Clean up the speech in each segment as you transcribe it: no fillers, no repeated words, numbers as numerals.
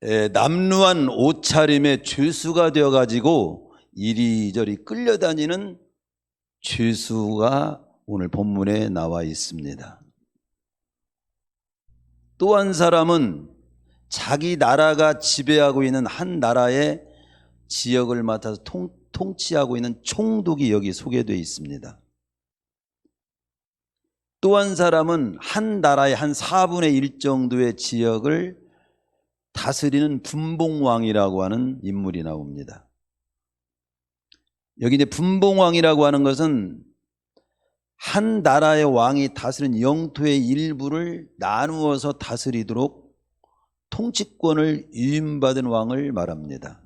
남루한 옷차림의 죄수가 되어가지고 이리저리 끌려다니는 죄수가 오늘 본문에 나와 있습니다. 또 한 사람은 자기 나라가 지배하고 있는 한 나라의 지역을 맡아서 통치하고 있는 총독이 여기 소개되어 있습니다. 또 한 사람은 한 나라의 한 4분의 1 정도의 지역을 다스리는 분봉왕이라고 하는 인물이 나옵니다. 여기 이제 분봉왕이라고 하는 것은 한 나라의 왕이 다스리는 영토의 일부를 나누어서 다스리도록 통치권을 위임받은 왕을 말합니다.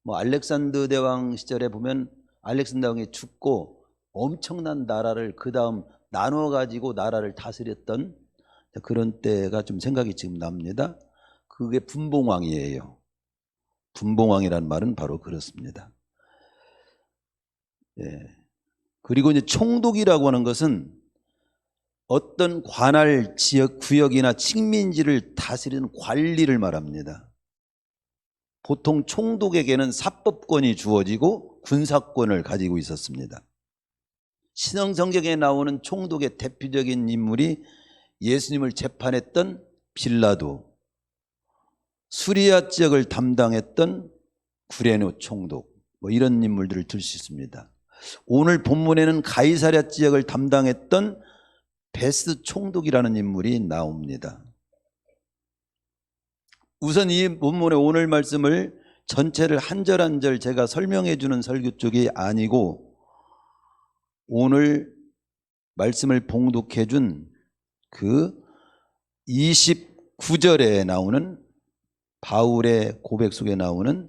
알렉산더 대왕 시절에 보면 알렉산더 왕이 죽고 엄청난 나라를 그 다음 나누어 가지고 나라를 다스렸던 그런 때가 좀 생각이 지금 납니다. 그게 분봉왕이에요. 분봉왕이라는 말은 바로 그렇습니다. 그리고 이제 총독이라고 하는 것은 어떤 관할 지역, 구역이나 식민지를 다스리는 관리를 말합니다. 보통 총독에게는 사법권이 주어지고 군사권을 가지고 있었습니다. 신앙 성경에 나오는 총독의 대표적인 인물이 예수님을 재판했던 빌라도, 수리아 지역을 담당했던 구레네 총독, 이런 인물들을 들 수 있습니다. 오늘 본문에는 가이사랴 지역을 담당했던 베스 총독이라는 인물이 나옵니다. 우선 이 본문의 오늘 말씀을 전체를 한 절 한 절 제가 설명해 주는 설교 쪽이 아니고 오늘 말씀을 봉독해 준 그 29절에 나오는 바울의 고백 속에 나오는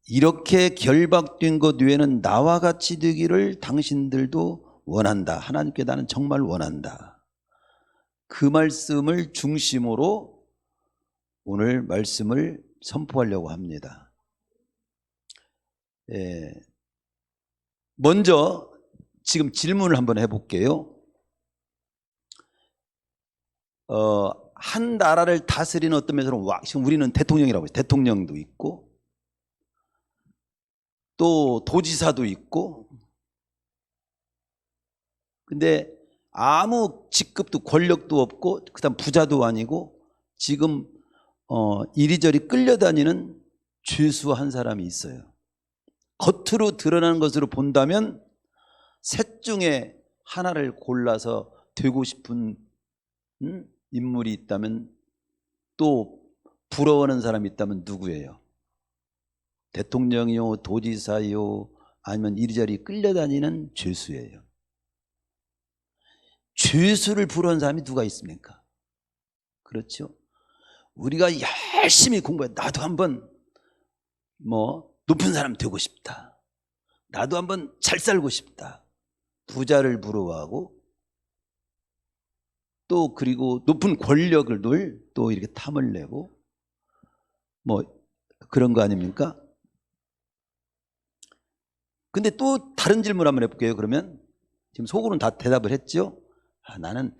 이렇게 결박된 것 외에는 나와 같이 되기를 당신들도 원한다. 하나님께 나는 정말 원한다. 그 말씀을 중심으로 오늘 말씀을 선포하려고 합니다. 먼저 지금 질문을 한번 해볼게요. 한 나라를 다스리는 어떤 면에서는 지금 우리는 대통령이라고 해요. 대통령도 있고 또 도지사도 있고, 근데 아무 직급도 권력도 없고 그다음 부자도 아니고 지금 이리저리 끌려다니는 죄수 한 사람이 있어요. 겉으로 드러나는 것으로 본다면 셋 중에 하나를 골라서 되고 싶은 인물이 있다면, 또 부러워하는 사람이 있다면 누구예요? 대통령이요, 도지사요, 아니면 이리저리 끌려다니는 죄수예요. 죄수를 부러워하는 사람이 누가 있습니까? 그렇죠? 우리가 열심히 공부해 나도 한번 높은 사람 되고 싶다, 나도 한번 잘 살고 싶다, 부자를 부러워하고 또 그리고 높은 권력을 또 이렇게 탐을 내고 그런 거 아닙니까? 근데 또 다른 질문 한번 해볼게요. 그러면 지금 속으로는 다 대답을 했죠. 나는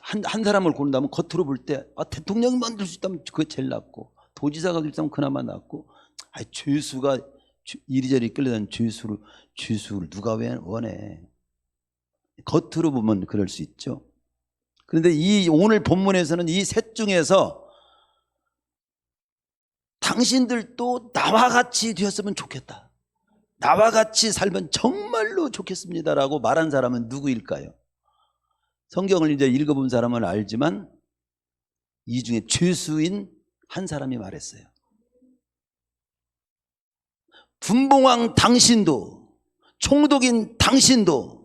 한 사람을 고른다면 겉으로 볼 때 대통령이 만들 수 있다면 그게 제일 낫고, 도지사가 될 수 있다면 그나마 낫고, 죄수가 이리저리 끌려다니는 죄수를 누가 왜 원해? 겉으로 보면 그럴 수 있죠. 그런데 이 오늘 본문에서는 이 셋 중에서 당신들도 나와 같이 되었으면 좋겠다, 나와 같이 살면 정말로 좋겠습니다라고 말한 사람은 누구일까요? 성경을 이제 읽어본 사람은 알지만 이 중에 죄수인 한 사람이 말했어요. 분봉왕 당신도, 총독인 당신도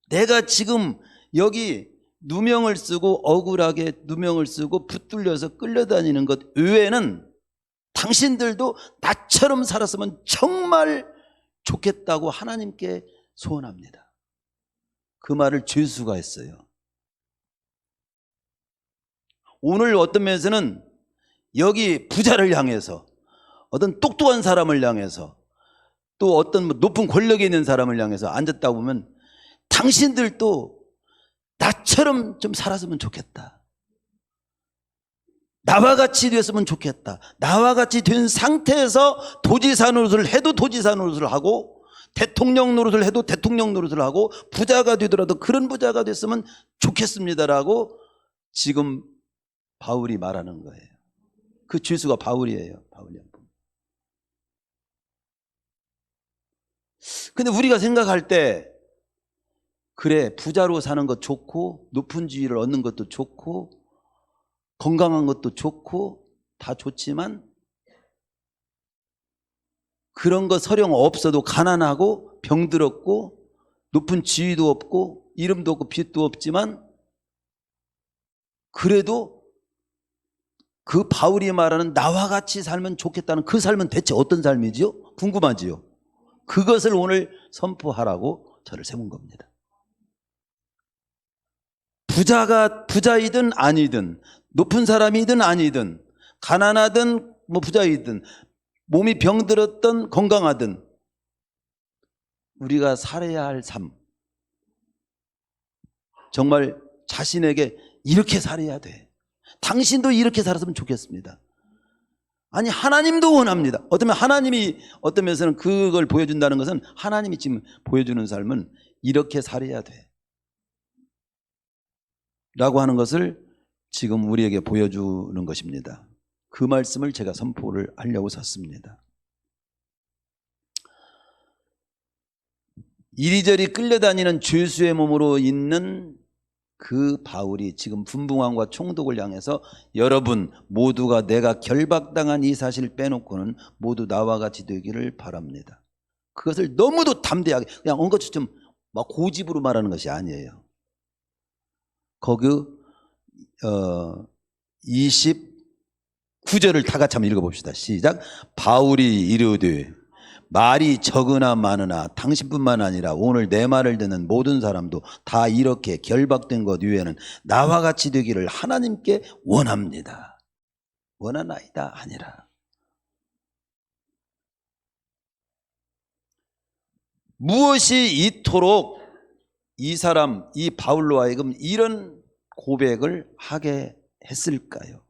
내가 지금 여기 누명을 쓰고 억울하게 누명을 쓰고 붙들려서 끌려다니는 것 외에는 당신들도 나처럼 살았으면 정말 좋겠다고 하나님께 소원합니다. 그 말을 죄수가 했어요. 오늘 어떤 면에서는 여기 부자를 향해서, 어떤 똑똑한 사람을 향해서, 또 어떤 높은 권력에 있는 사람을 향해서 앉았다 보면 당신들도 나처럼 좀 살았으면 좋겠다, 나와 같이 되었으면 좋겠다. 나와 같이 된 상태에서 도지사 노릇을 해도 도지사 노릇을 하고 대통령 노릇을 해도 대통령 노릇을 하고 부자가 되더라도 그런 부자가 됐으면 좋겠습니다라고 지금 바울이 말하는 거예요. 그 죄수가 바울이에요. 바울이. 근데 우리가 생각할 때 그래, 부자로 사는 것 좋고 높은 지위를 얻는 것도 좋고 건강한 것도 좋고 다 좋지만 그런 거 서령 없어도 가난하고 병들었고 높은 지위도 없고 이름도 없고 빚도 없지만 그래도 그 바울이 말하는 나와 같이 살면 좋겠다는 그 삶은 대체 어떤 삶이지요? 궁금하지요? 그것을 오늘 선포하라고 저를 세운 겁니다. 부자이든 아니든 높은 사람이든 아니든 가난하든 뭐 부자이든 몸이 병들었든 건강하든 우리가 살아야 할 삶, 정말 자신에게 이렇게 살아야 돼. 당신도 이렇게 살았으면 좋겠습니다. 아니, 하나님도 원합니다. 하나님이 어떤 면에서는 그걸 보여준다는 것은 하나님이 지금 보여주는 삶은 이렇게 살아야 돼 라고 하는 것을 지금 우리에게 보여주는 것입니다. 그 말씀을 제가 선포를 하려고 섰습니다. 이리저리 끌려다니는 죄수의 몸으로 있는 그 바울이 지금 분봉함과 총독을 향해서 여러분 모두가 내가 결박당한 이 사실을 빼놓고는 모두 나와 같이 되기를 바랍니다. 그것을 너무도 담대하게 그냥 엉거주춤 막 고집으로 말하는 것이 아니에요. 거기 29절을 다 같이 한번 읽어봅시다. 시작. 바울이 이르되 말이 적으나 많으나 당신뿐만 아니라 오늘 내 말을 듣는 모든 사람도 다 이렇게 결박된 것 위에는 나와 같이 되기를 하나님께 원합니다. 원하나이다 아니라. 무엇이 이토록 이 사람, 이 바울로 하여금 이런 고백을 하게 했을까요?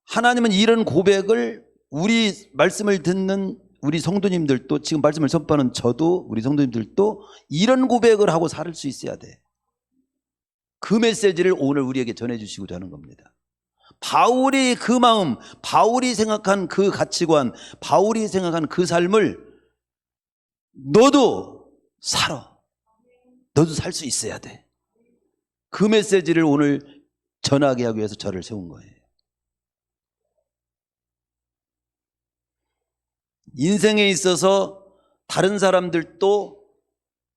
하나님은 이런 고백을 우리 말씀을 듣는 우리 성도님들도 지금 말씀을 선포하는 저도 우리 성도님들도 이런 고백을 하고 살 수 있어야 돼. 그 메시지를 오늘 우리에게 전해주시고자 하는 겁니다. 바울이 그 마음, 바울이 생각한 그 가치관, 바울이 생각한 그 삶을 너도 살아. 너도 살 수 있어야 돼. 그 메시지를 오늘 전하게 하기 위해서 저를 세운 거예요. 인생에 있어서 다른 사람들도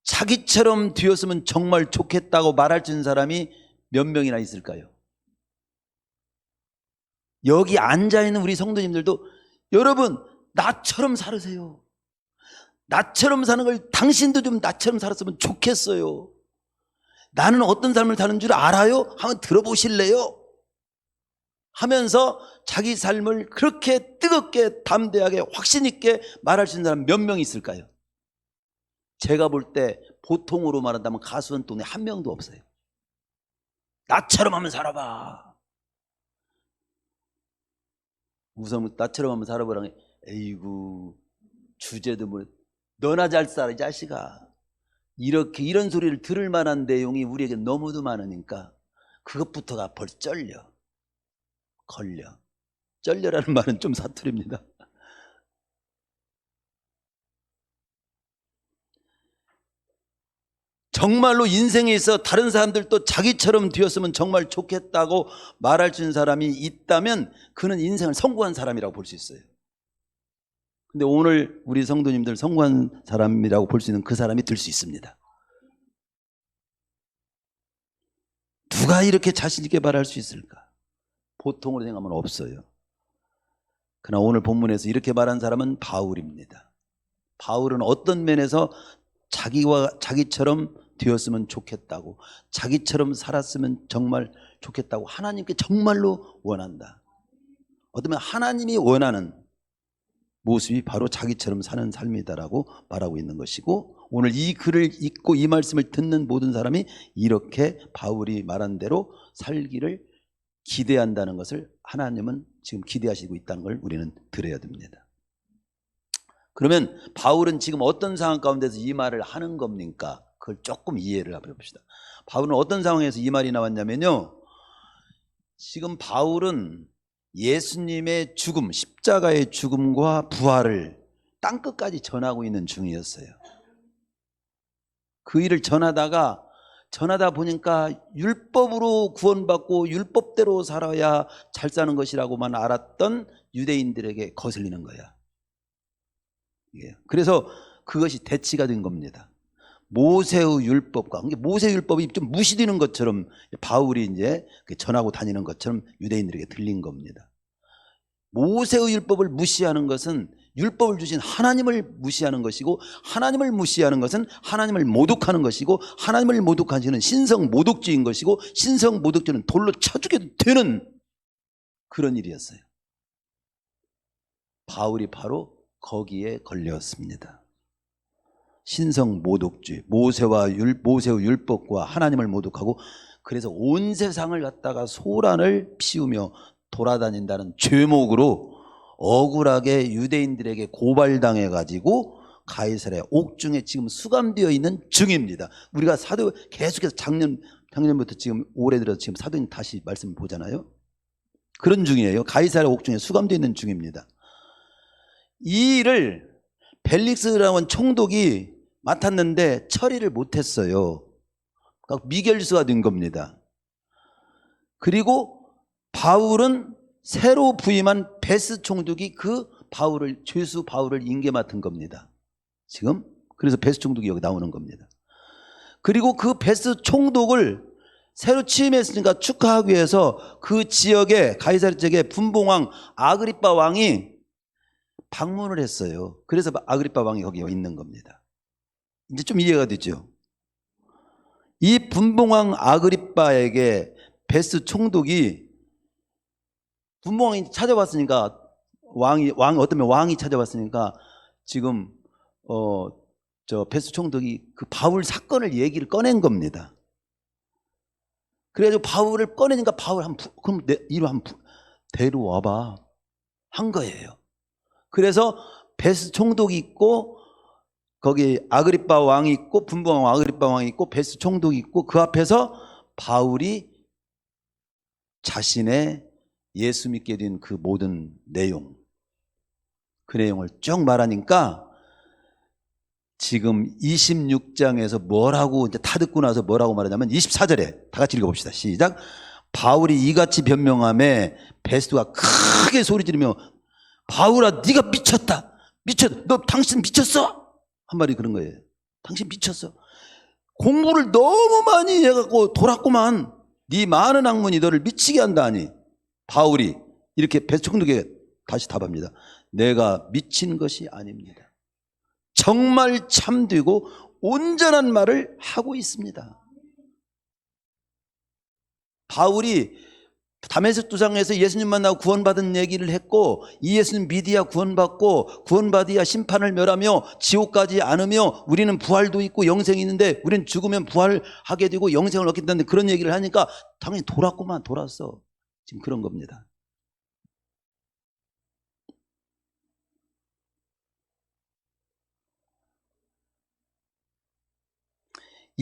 자기처럼 되었으면 정말 좋겠다고 말할 수 있는 사람이 몇 명이나 있을까요? 여기 앉아있는 우리 성도님들도 여러분 나처럼 살으세요. 나처럼 사는 걸 당신도 좀 나처럼 살았으면 좋겠어요. 나는 어떤 삶을 사는 줄 알아요? 한번 들어보실래요? 하면서 자기 삶을 그렇게 뜨겁게 담대하게 확신 있게 말할 수 있는 사람 몇 명 있을까요? 제가 볼 때 보통으로 말한다면 가수원동네 한 명도 없어요. 나처럼 한번 살아봐. 우선 나처럼 한번 살아보라는 게 에이구 주제도 뭐 너나 잘 살아 이 자식아. 이렇게 이런 소리를 들을 만한 내용이 우리에게 너무도 많으니까 그것부터가 벌써 걸려. 쩔려라는 말은 좀 사투리입니다. 정말로 인생에 있어 다른 사람들도 자기처럼 되었으면 정말 좋겠다고 말할 수 있는 사람이 있다면 그는 인생을 성공한 사람이라고 볼 수 있어요. 근데 오늘 우리 성도님들 성공한 사람이라고 볼 수 있는 그 사람이 될 수 있습니다. 누가 이렇게 자신 있게 말할 수 있을까? 보통으로 생각하면 없어요. 그러나 오늘 본문에서 이렇게 말한 사람은 바울입니다. 바울은 어떤 면에서 자기처럼 되었으면 좋겠다고, 자기처럼 살았으면 정말 좋겠다고 하나님께 정말로 원한다. 어쩌면 하나님이 원하는 모습이 바로 자기처럼 사는 삶이다라고 말하고 있는 것이고, 오늘 이 글을 읽고 이 말씀을 듣는 모든 사람이 이렇게 바울이 말한 대로 살기를 기대한다는 것을 하나님은 지금 기대하시고 있다는 걸 우리는 들어야 됩니다. 그러면 바울은 지금 어떤 상황 가운데서 이 말을 하는 겁니까? 그걸 조금 이해를 해봅시다. 바울은 어떤 상황에서 이 말이 나왔냐면요, 지금 바울은 예수님의 죽음, 십자가의 죽음과 부활을 땅끝까지 전하고 있는 중이었어요. 그 일을 전하다 보니까 율법으로 구원받고 율법대로 살아야 잘 사는 것이라고만 알았던 유대인들에게 거슬리는 거야. 그래서 그것이 대치가 된 겁니다. 모세의 율법과, 모세의 율법이 좀 무시되는 것처럼 바울이 이제 전하고 다니는 것처럼 유대인들에게 들린 겁니다. 모세의 율법을 무시하는 것은 율법을 주신 하나님을 무시하는 것이고, 하나님을 무시하는 것은 하나님을 모독하는 것이고, 하나님을 모독하는 것은 신성 모독주의인 것이고, 신성 모독주의는 돌로 쳐죽여도 되는 그런 일이었어요. 바울이 바로 거기에 걸렸습니다. 신성 모독주의, 모세의 율법과 하나님을 모독하고, 그래서 온 세상을 갖다가 소란을 피우며 돌아다닌다는 죄목으로 억울하게 유대인들에게 고발당해 가지고 가이사랴 옥중에 지금 수감되어 있는 중입니다. 우리가 사도 계속해서 작년부터 지금 올해 들어서 지금 사도행 다시 말씀을 보잖아요. 그런 중이에요. 가이사랴 옥중에 수감되어 있는 중입니다. 이 일을 벨릭스라는 총독이 맡았는데 처리를 못했어요. 그러니까 미결수가 된 겁니다. 그리고 바울은 새로 부임한 베스 총독이 그 죄수 바울을 임계 맡은 겁니다. 지금 그래서 베스 총독이 여기 나오는 겁니다. 그리고 그 베스 총독을 새로 취임했으니까 축하하기 위해서 그 지역에 가이사랴 지역에 분봉왕 아그리빠 왕이 방문을 했어요. 그래서 아그리빠 왕이 거기 있는 겁니다. 이제 좀 이해가 되죠? 이 분봉왕 아그리빠에게 베스 총독이, 분봉왕이 찾아왔으니까, 왕이 찾아왔으니까 지금 베스 총독이 그 바울 사건을 얘기를 꺼낸 겁니다. 그래가지고 바울을 꺼내니까 그럼 이리 한번 데려와봐 한 거예요. 그래서 베스 총독이 있고, 거기 아그리빠 왕이 있고, 분봉왕 아그리빠 왕이 있고, 베스 총독이 있고, 그 앞에서 바울이 자신의 예수 믿게 된 그 모든 내용, 그 내용을 쭉 말하니까 지금 26장에서 뭐라고, 이제 다 듣고 나서 뭐라고 말하냐면 24절에 다 같이 읽어봅시다. 시작. 바울이 이같이 변명하며 베스가 크게 소리 지르며, 바울아, 네가 미쳤다. 너 당신 미쳤어? 한 말이 그런 거예요. 당신 미쳤어. 공부를 너무 많이 해갖고 돌았구만. 네 많은 학문이 너를 미치게 한다니. 바울이 이렇게 베스 총독에게 다시 답합니다. 내가 미친 것이 아닙니다. 정말 참되고 온전한 말을 하고 있습니다. 바울이 다메섹 도상에서 예수님 만나고 구원받은 얘기를 했고, 이 예수님 믿어야 구원받고, 구원받아야 심판을 멸하며 지옥까지 않으며 우리는 부활도 있고 영생이 있는데, 우리는 죽으면 부활하게 되고 영생을 얻게 된다는데, 그런 얘기를 하니까 당연히 돌았구만. 돌았어. 지금 그런 겁니다.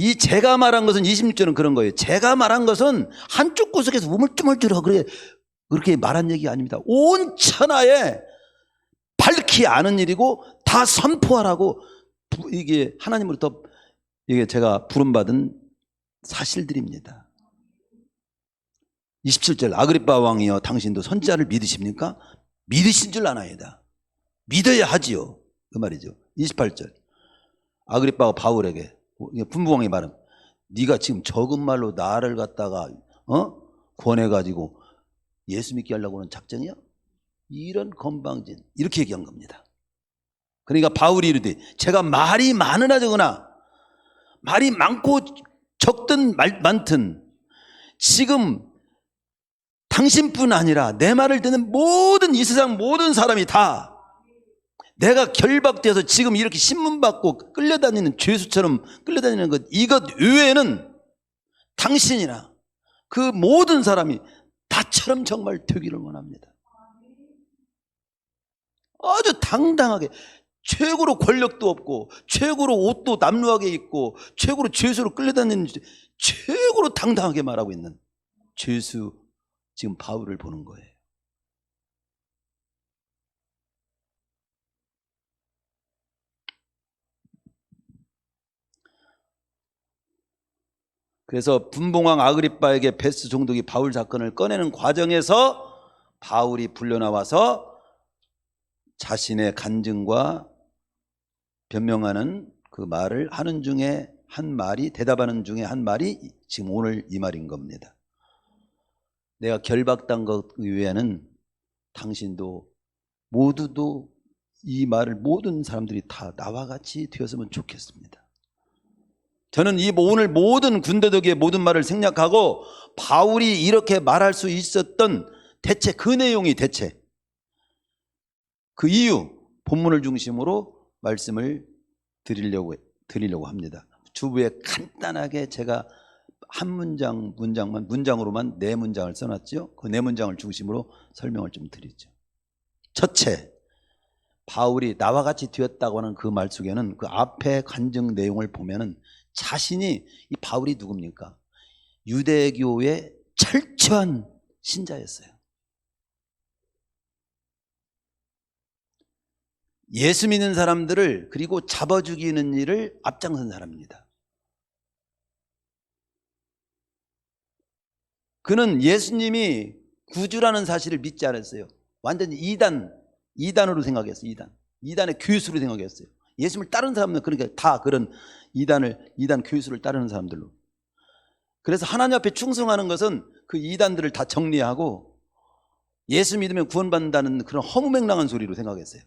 이 제가 말한 것은 26절은 그런 거예요. 제가 말한 것은 한쪽 구석에서 우물쭈물쭈물 그렇게 말한 얘기가 아닙니다. 온 천하에 밝히 아는 일이고 다 선포하라고, 이게 하나님으로부터 이게 제가 부름받은 사실들입니다. 27절, 아그리빠 왕이여, 당신도 선지자를 믿으십니까? 믿으신 줄 아나이다. 믿어야 하지요, 그 말이죠. 28절, 아그리빠가 바울에게, 분부왕이 말은, 네가 지금 적은 말로 나를 갖다가 권해가지고 예수 믿게 하려고 하는 작정이야? 이런 건방진, 이렇게 얘기한 겁니다. 그러니까 바울이 이르되, 제가 말이 많으나 적으나, 말이 많고 적든 많든, 지금 당신뿐 아니라 내 말을 듣는 모든 이 세상 모든 사람이 다 내가 결박되어서 지금 이렇게 신문받고 끌려다니는 죄수처럼 끌려다니는 이것 외에는 당신이나 그 모든 사람이 다 나처럼 정말 되기를 원합니다. 아주 당당하게, 최고로 권력도 없고 최고로 옷도 남루하게 입고 최고로 죄수로 끌려다니는, 최고로 당당하게 말하고 있는 죄수 지금 바울을 보는 거예요. 그래서 분봉왕 아그리빠에게 베스트 총독이 바울 사건을 꺼내는 과정에서 바울이 불려나와서 자신의 간증과 변명하는 그 말을 하는 중에 한 말이, 대답하는 중에 한 말이 지금 오늘 이 말인 겁니다. 내가 결박당 것 외에는 당신도 모두도 이 말을 모든 사람들이 다 나와 같이 되었으면 좋겠습니다. 저는 이 오늘 모든 군더더기의 모든 말을 생략하고 바울이 이렇게 말할 수 있었던 대체 그 내용이, 대체 그 이유, 본문을 중심으로 말씀을 드리려고 합니다. 주부에 간단하게 제가 한 문장으로만 4문장을 써놨죠. 그 4문장을 중심으로 설명을 좀 드리죠. 첫째, 바울이 나와 같이 되었다고 하는 그 말 속에는 그 앞에 간증 내용을 보면은 자신이, 이 바울이 누굽니까? 유대교의 철저한 신자였어요. 예수 믿는 사람들을 그리고 잡아 죽이는 일을 앞장선 사람입니다. 그는 예수님이 구주라는 사실을 믿지 않았어요. 완전히 이단으로 생각했어요. 이단의 교수로 생각했어요. 예수님을 따르는 사람은 그러니까 다 그런 이단 교수를 따르는 사람들로. 그래서 하나님 앞에 충성하는 것은 그 이단들을 다 정리하고 예수 믿으면 구원받는다는 그런 허무맹랑한 소리로 생각했어요.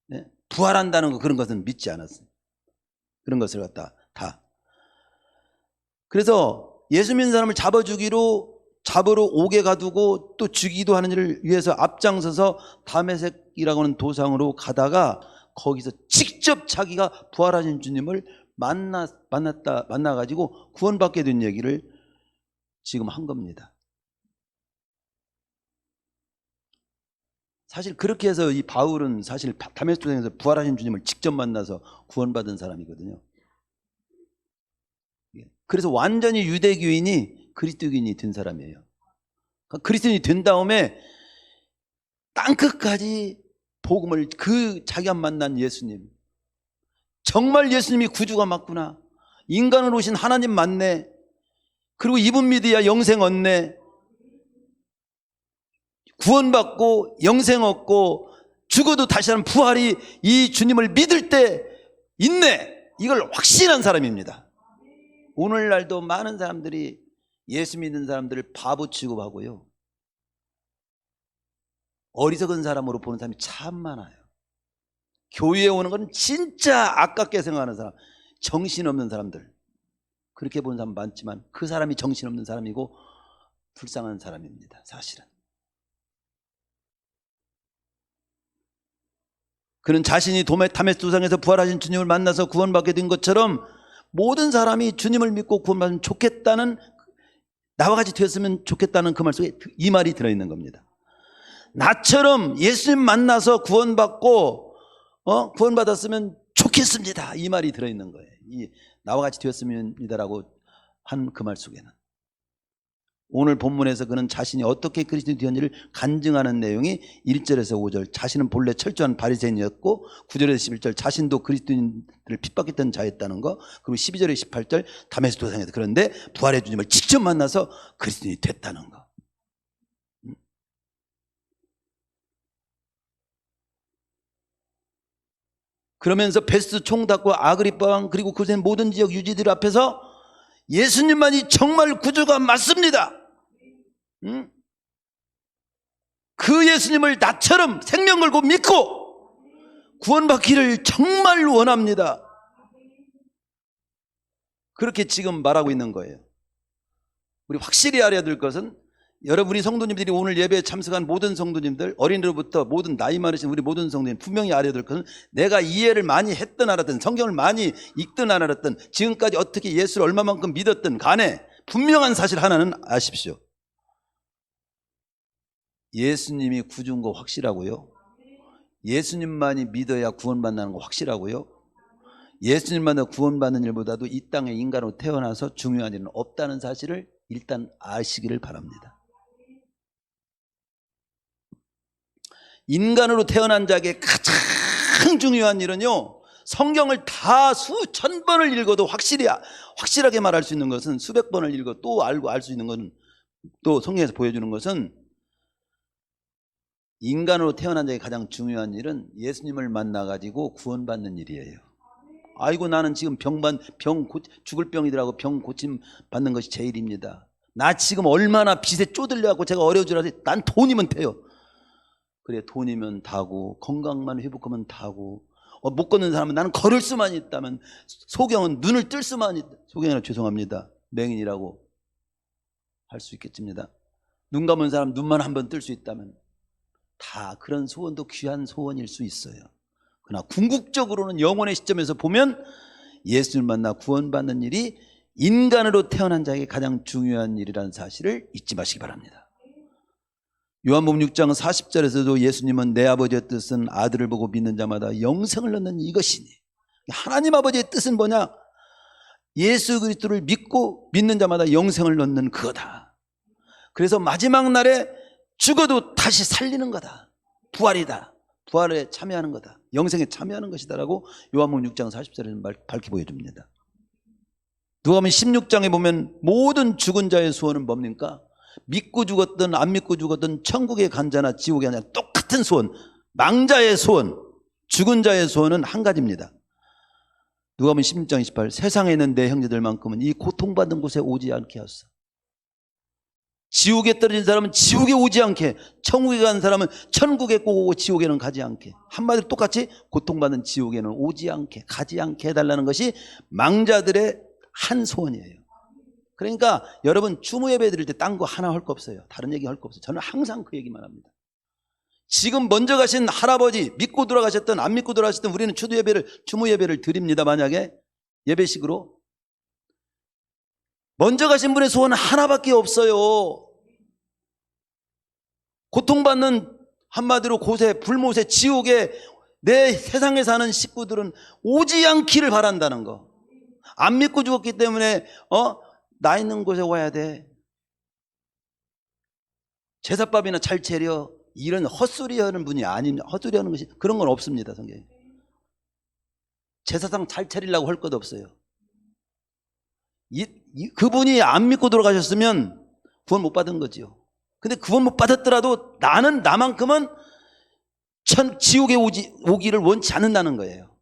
네? 부활한다는 거, 그런 것은 믿지 않았어요. 그런 것을 갖다 다. 그래서 예수 믿는 사람을 잡으러 옥에 가두고 또 죽이기도 하는 일을 위해서 앞장서서 다메섹이라고 하는 도상으로 가다가 거기서 직접 자기가 부활하신 주님을 만나가지고 구원받게 된 얘기를 지금 한 겁니다. 사실 그렇게 해서 이 바울은 사실 다메섹 도상에서 부활하신 주님을 직접 만나서 구원받은 사람이거든요. 그래서 완전히 유대교인이 그리스도인이 된 사람이에요. 그리스도인이 된 다음에 땅끝까지 복음을, 그 자기가 만난 예수님, 정말 예수님이 구주가 맞구나, 인간으로 오신 하나님 맞네, 그리고 이분 믿어야 영생 얻네, 구원받고 영생 얻고 죽어도 다시 하는 부활이 이 주님을 믿을 때 있네, 이걸 확신한 사람입니다. 오늘날도 많은 사람들이 예수 믿는 사람들을 바보 취급하고요, 어리석은 사람으로 보는 사람이 참 많아요. 교회에 오는 건 진짜 아깝게 생각하는 사람, 정신없는 사람들, 그렇게 보는 사람 많지만 그 사람이 정신없는 사람이고 불쌍한 사람입니다. 사실은 그는 자신이 다메섹 도상에서 부활하신 주님을 만나서 구원받게 된 것처럼 모든 사람이 주님을 믿고 구원받으면 좋겠다는, 나와 같이 되었으면 좋겠다는 그 말 속에 이 말이 들어있는 겁니다. 나처럼 예수님 만나서 구원받고 구원받았으면 좋겠습니다, 이 말이 들어있는 거예요. 이 나와 같이 되었습니다라고 한 그 말 속에는. 오늘 본문에서 그는 자신이 어떻게 그리스도인이 되었는지를 간증하는 내용이 1절에서 5절, 자신은 본래 철저한 바리새인이었고 9절에서 11절 자신도 그리스도인들을 핍박했던 자였다는 거, 그리고 12절에 18절 다메섹 도상에서 그런데 부활의 주님을 직접 만나서 그리스도인이 됐다는 거. 그러면서 베스트 총독과 아그리빠 왕 그리고 그곳의 모든 지역 유지들 앞에서 예수님만이 정말 구주가 맞습니다, 그 예수님을 나처럼 생명 걸고 믿고 구원받기를 정말 원합니다, 그렇게 지금 말하고 있는 거예요. 우리 확실히 알아야 될 것은, 여러분이 성도님들이 오늘 예배에 참석한 모든 성도님들, 어린이로부터 모든 나이 많으신 우리 모든 성도님, 분명히 알아야 될 것은, 내가 이해를 많이 했든 안 했든, 성경을 많이 읽든 안 알았든, 지금까지 어떻게 예수를 얼마만큼 믿었든 간에 분명한 사실 하나는 아십시오. 예수님이 구준 거 확실하고요. 예수님만이 믿어야 구원받는 거 확실하고요. 예수님만으로 구원받는 일보다도 이 땅에 인간으로 태어나서 중요한 일은 없다는 사실을 일단 아시기를 바랍니다. 인간으로 태어난 자에게 가장 중요한 일은요, 성경을 다 수천 번을 읽어도 확실하게 말할 수 있는 것은, 수백 번을 읽어 또 알고 알 수 있는 것은, 또 성경에서 보여주는 것은, 인간으로 태어난 자에게 가장 중요한 일은 예수님을 만나가지고 구원받는 일이에요. 아이고 나는 지금 죽을 병이더라고 병 고침 받는 것이 제일입니다. 나 지금 얼마나 빚에 쪼들려갖고 제가 어려워지라서 난 돈이면 돼요. 그래, 돈이면 다고, 건강만 회복하면 다고, 못 걷는 사람은 나는 걸을 수만 있다면, 소경은 눈을 뜰 수만 있다. 소경이라 죄송합니다. 맹인이라고 할 수 있겠습니다. 눈 감은 사람 눈만 한번 뜰 수 있다면, 다 그런 소원도 귀한 소원일 수 있어요. 그러나 궁극적으로는 영혼의 시점에서 보면 예수를 만나 구원받는 일이 인간으로 태어난 자에게 가장 중요한 일이라는 사실을 잊지 마시기 바랍니다. 요한복음 6장 40절에서도 예수님은 내 아버지의 뜻은 아들을 보고 믿는 자마다 영생을 얻는 이것이니, 하나님 아버지의 뜻은 뭐냐? 예수 그리스도를 믿고 믿는 자마다 영생을 얻는 그거다. 그래서 마지막 날에 죽어도 다시 살리는 거다. 부활이다. 부활에 참여하는 거다. 영생에 참여하는 것이다라고 요한복음 6장 40절에는 밝히 보여줍니다. 누가복음 16장에 보면 모든 죽은 자의 소원은 뭡니까? 믿고 죽었든 안 믿고 죽었든 천국에 간 자나 지옥에 간 자나 똑같은 소원, 망자의 소원, 죽은 자의 소원은 한 가지입니다. 누가복음 16장 28, 세상에 있는 내 형제들만큼은 이 고통받는 곳에 오지 않게 하소서. 지옥에 떨어진 사람은 지옥에 오지 않게, 천국에 간 사람은 천국에 꼭 오고 지옥에는 가지 않게, 한마디로 똑같이 고통받는 지옥에는 오지 않게, 가지 않게 해달라는 것이 망자들의 한 소원이에요. 그러니까 여러분 추모 예배 드릴 때 딴 거 하나 할 거 없어요. 다른 얘기 할 거 없어요. 저는 항상 그 얘기만 합니다. 지금 먼저 가신 할아버지, 믿고 돌아가셨던 안 믿고 돌아가셨던 우리는 추모 예배를 드립니다. 만약에 예배식으로 먼저 가신 분의 소원은 하나밖에 없어요. 고통받는, 한마디로 고세, 불못에, 지옥에 내 세상에 사는 식구들은 오지 않기를 바란다는 거. 안 믿고 죽었기 때문에 나 있는 곳에 와야 돼. 제사밥이나 잘 차려. 이런 헛소리 하는 분이 아닙니다. 헛소리 하는 것이, 그런 건 없습니다. 성경에. 제사상 잘 차리려고 할 것도 없어요. 그분이 안 믿고 돌아가셨으면 구원 못 받은 거지요. 근데 구원 못 받았더라도 나는 나만큼은 지옥에 오기를 원치 않는다는 거예요.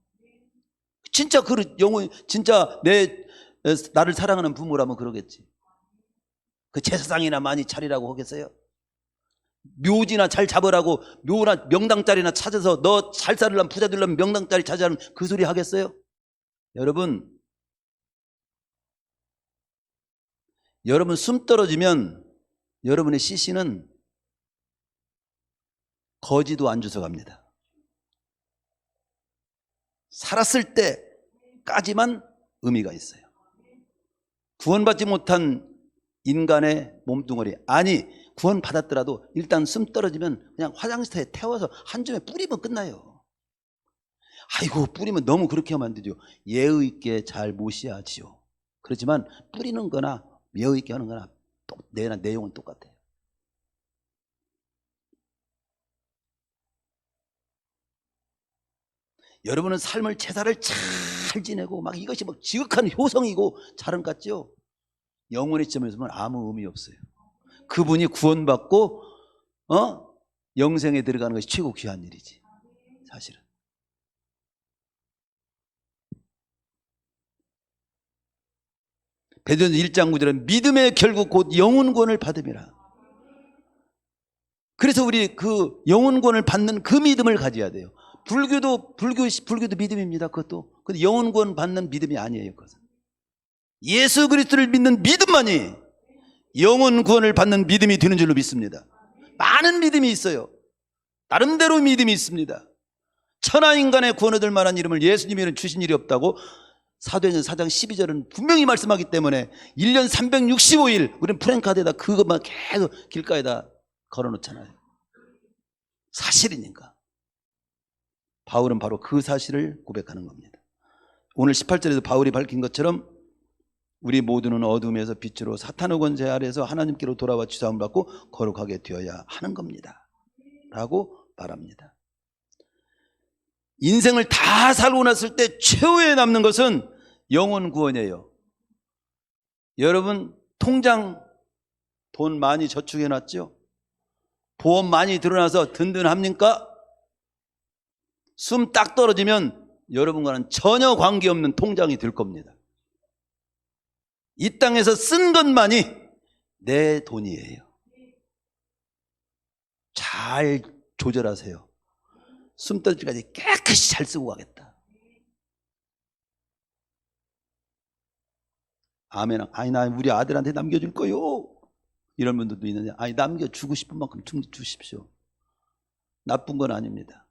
진짜 진짜 나를 사랑하는 부모라면 그러겠지. 그 제사상이나 많이 차리라고 하겠어요? 묘지나 잘 잡으라고 묘나 명당자리나 찾아서 너 잘 살려면 부자 되려면 명당자리 찾아라는 그 소리 하겠어요? 여러분 숨 떨어지면 여러분의 시신은 거지도 안 주워갑니다. 살았을 때까지만 의미가 있어요. 구원받지 못한 인간의 몸뚱어리, 아니 구원받았더라도 일단 숨 떨어지면 그냥 화장실에 태워서 한 줌에 뿌리면 끝나요. 아이고 뿌리면 너무 그렇게 하면 안 되죠. 예의 있게 잘 모셔야지요. 그렇지만 뿌리는 거나 예의 있게 하는 거나 내용은 똑같아요. 여러분은 삶을 제사를 잘 지내고 막 이것이 막 지극한 효성이고 자랑 같죠? 영혼의 점에서 보면 아무 의미 없어요. 그분이 구원받고 영생에 들어가는 것이 최고 귀한 일이지 사실은. 베드로전서 1장 9절에 믿음의 결국 곧 영혼권을 받음이라. 그래서 우리 그 영혼권을 받는 그 믿음을 가져야 돼요. 불교도 믿음입니다. 그것도. 근데 영혼권 받는 믿음이 아니에요. 그것은. 예수 그리스도를 믿는 믿음만이 영혼 구원을 받는 믿음이 되는 줄로 믿습니다. 많은 믿음이 있어요. 나름대로 믿음이 있습니다. 천하인간의 구원 얻을 만한 이름을 예수님이 주신 일이 없다고 사도행전 4장 12절은 분명히 말씀하기 때문에 1년 365일 우리는 프랭카드에다 그것만 계속 길가에다 걸어놓잖아요. 사실이니까. 바울은 바로 그 사실을 고백하는 겁니다. 오늘 18절에도 바울이 밝힌 것처럼 우리 모두는 어둠에서 빛으로 사탄의 권세 아래에서 하나님께로 돌아와 주사함을 받고 거룩하게 되어야 하는 겁니다 라고 말합니다. 인생을 다 살고 났을 때 최후에 남는 것은 영혼 구원이에요. 여러분 통장 돈 많이 저축해 놨죠? 보험 많이 들어놔서 든든합니까? 숨 딱 떨어지면 여러분과는 전혀 관계없는 통장이 될 겁니다. 이 땅에서 쓴 것만이 내 돈이에요. 잘 조절하세요. 숨 떨어질 때까지 깨끗이 잘 쓰고 가겠다. 아멘. 아니 나 우리 아들한테 남겨줄 거요. 이런 분들도 있는데 아니 남겨주고 싶은 만큼 주십시오. 나쁜 건 아닙니다.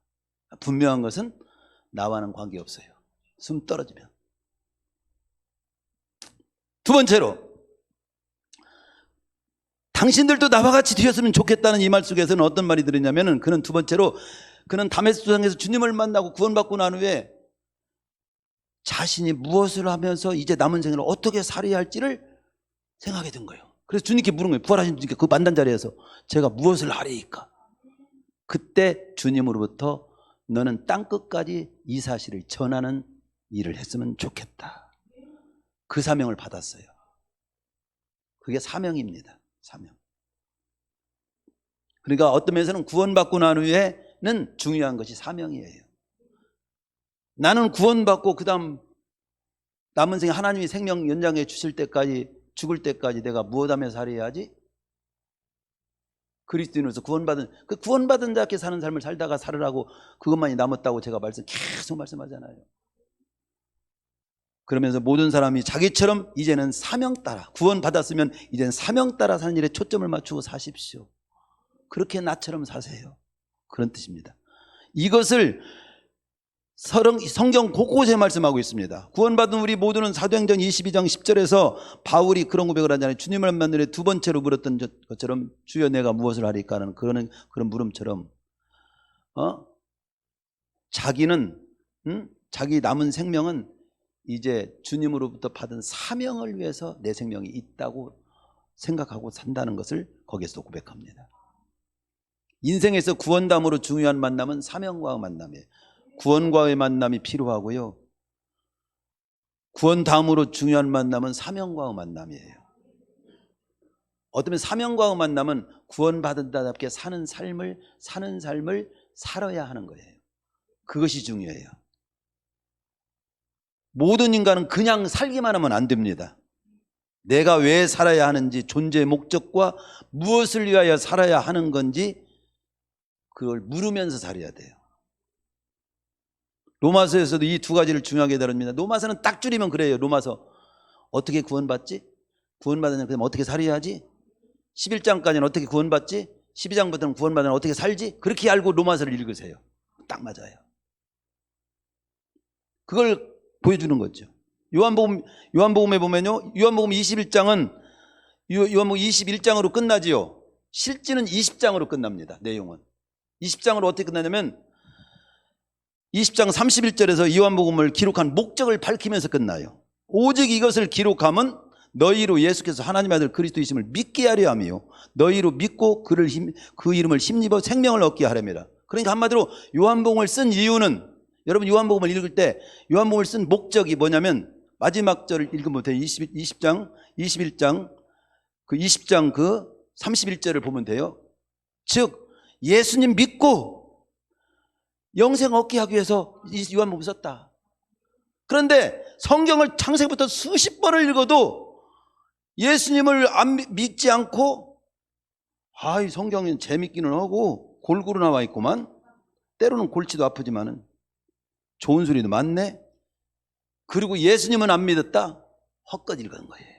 분명한 것은 나와는 관계없어요. 숨 떨어지면. 두 번째로 당신들도 나와 같이 되었으면 좋겠다는 이 말 속에서는 어떤 말이 들었냐면 그는 두 번째로 그는 다메섹 도상에서 주님을 만나고 구원받고 난 후에 자신이 무엇을 하면서 이제 남은 생을 어떻게 살아야 할지를 생각하게 된 거예요. 그래서 주님께 물은 거예요. 부활하신 주님께 그 만난 자리에서 제가 무엇을 하리이까? 그때 주님으로부터 너는 땅끝까지 이 사실을 전하는 일을 했으면 좋겠다. 그 사명을 받았어요. 그게 사명입니다. 사명. 그러니까 어떤 면에서는 구원받고 난 후에는 중요한 것이 사명이에요. 나는 구원받고 그 다음 남은 생에 하나님이 생명 연장해 주실 때까지 죽을 때까지 내가 무엇하며 살아야지? 그리스도인으로서 구원받은 자께 사는 삶을 살다가 살으라고 그것만이 남았다고 제가 계속 말씀하잖아요. 그러면서 모든 사람이 자기처럼 이제는 사명 따라 구원받았으면 이제는 사명 따라 사는 일에 초점을 맞추고 사십시오. 그렇게 나처럼 사세요. 그런 뜻입니다. 이것을 성경 곳곳에 말씀하고 있습니다. 구원받은 우리 모두는 사도행전 22장 10절에서 바울이 그런 고백을 하잖아요. 주님을 만난 후에 두 번째로 물었던 것처럼 주여 내가 무엇을 하리까 하는 그런 물음처럼 자기는 자기 남은 생명은 이제 주님으로부터 받은 사명을 위해서 내 생명이 있다고 생각하고 산다는 것을 거기에서 고백합니다. 인생에서 구원담으로 중요한 만남은 사명과의 만남이에요. 구원과의 만남이 필요하고요. 구원 다음으로 중요한 만남은 사명과의 만남이에요. 어쩌면 사명과의 만남은 구원받은 자답게 사는 삶을 살아야 하는 거예요. 그것이 중요해요. 모든 인간은 그냥 살기만 하면 안 됩니다. 내가 왜 살아야 하는지, 존재의 목적과 무엇을 위하여 살아야 하는 건지 그걸 물으면서 살아야 돼요. 로마서에서도 이 두 가지를 중요하게 다룹니다. 로마서는 딱 줄이면 그래요. 로마서 어떻게 구원받지? 구원받으면 그럼 어떻게 살아야지? 11장까지는 어떻게 구원받지? 12장부터는 구원받으면 어떻게 살지? 그렇게 알고 로마서를 읽으세요. 딱 맞아요. 그걸 보여주는 거죠. 요한복음에 보면요, 요한복음 21장은 요한복음 21장으로 끝나지요. 실제는 20장으로 끝납니다. 내용은 20장으로 어떻게 끝나냐면 20장 31절에서 요한복음을 기록한 목적을 밝히면서 끝나요. 오직 이것을 기록함은 너희로 예수께서 하나님의 아들 그리스도이심을 믿게 하려 함이요 너희로 믿고 그 이름을 힘입어 생명을 얻게 하렵니다. 그러니까 한마디로 요한복음을 쓴 이유는, 여러분 요한복음을 읽을 때 요한복음을 쓴 목적이 뭐냐면 마지막 절을 읽으면 돼요. 21장 그 31절을 보면 돼요. 즉 예수님 믿고 영생 얻게 하기 위해서 이 요한복음을 썼다. 그런데 성경을 창세기부터 수십 번을 읽어도 예수님을 믿지 않고 이 성경은 재밌기는 하고 골고루 나와 있구만, 때로는 골치도 아프지만은 좋은 소리도 많네, 그리고 예수님은 안 믿었다, 헛것 읽은 거예요.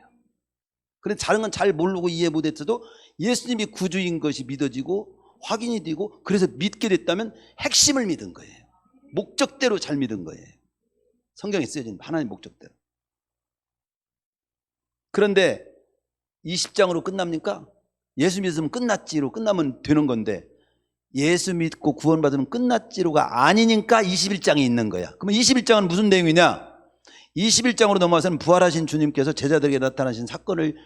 그런데 다른 건 잘 모르고 이해 못했어도 예수님이 구주인 것이 믿어지고 확인이 되고 그래서 믿게 됐다면 핵심을 믿은 거예요. 목적대로 잘 믿은 거예요. 성경에 쓰여진 하나님의 목적대로. 그런데 20장으로 끝납니까? 예수 믿으면 끝났지로 끝나면 되는 건데 예수 믿고 구원받으면 끝났지로가 아니니까 21장이 있는 거야. 그러면 21장은 무슨 내용이냐? 21장으로 넘어가서는 부활하신 주님께서 제자들에게 나타나신 사건을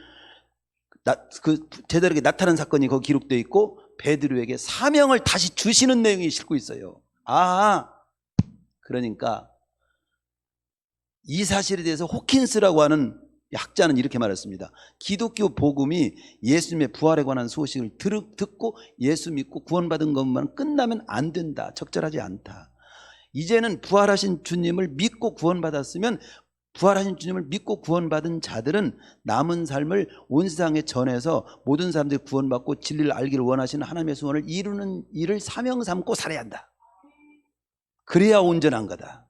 제자들에게 나타난 사건이 거기 기록되어 있고 베드로에게 사명을 다시 주시는 내용이 싣고 있어요. 그러니까 이 사실에 대해서 호킨스라고 하는 학자는 이렇게 말했습니다. 기독교 복음이 예수님의 부활에 관한 소식을 듣고 예수 믿고 구원받은 것만 끝나면 안 된다. 적절하지 않다. 이제는 부활하신 주님을 믿고 구원받았으면 부활하신 주님을 믿고 구원받은 자들은 남은 삶을 온 세상에 전해서 모든 사람들이 구원받고 진리를 알기를 원하시는 하나님의 소원을 이루는 일을 사명 삼고 살아야 한다. 그래야 온전한 거다.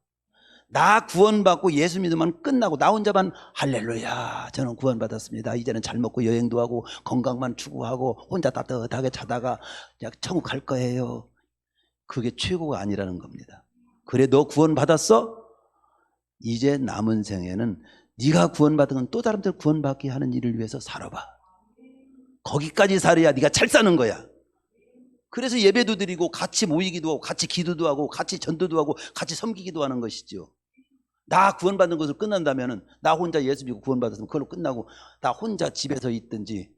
나 구원받고 예수 믿으면 끝나고 나 혼자만 할렐루야 저는 구원받았습니다. 이제는 잘 먹고 여행도 하고 건강만 추구하고 혼자 따뜻하게 자다가 그냥 천국 갈 거예요. 그게 최고가 아니라는 겁니다. 그래 너 구원받았어? 이제 남은 생에는 네가 구원받은 건 또 다른 사람들 구원받게 하는 일을 위해서 살아봐. 거기까지 살아야 네가 잘 사는 거야. 그래서 예배도 드리고 같이 모이기도 하고 같이 기도도 하고 같이 전도도 하고 같이 섬기기도 하는 것이죠. 나 구원받는 것으로 끝난다면은 나 혼자 예수 믿고 구원받았으면 그걸로 끝나고 나 혼자 집에서 있든지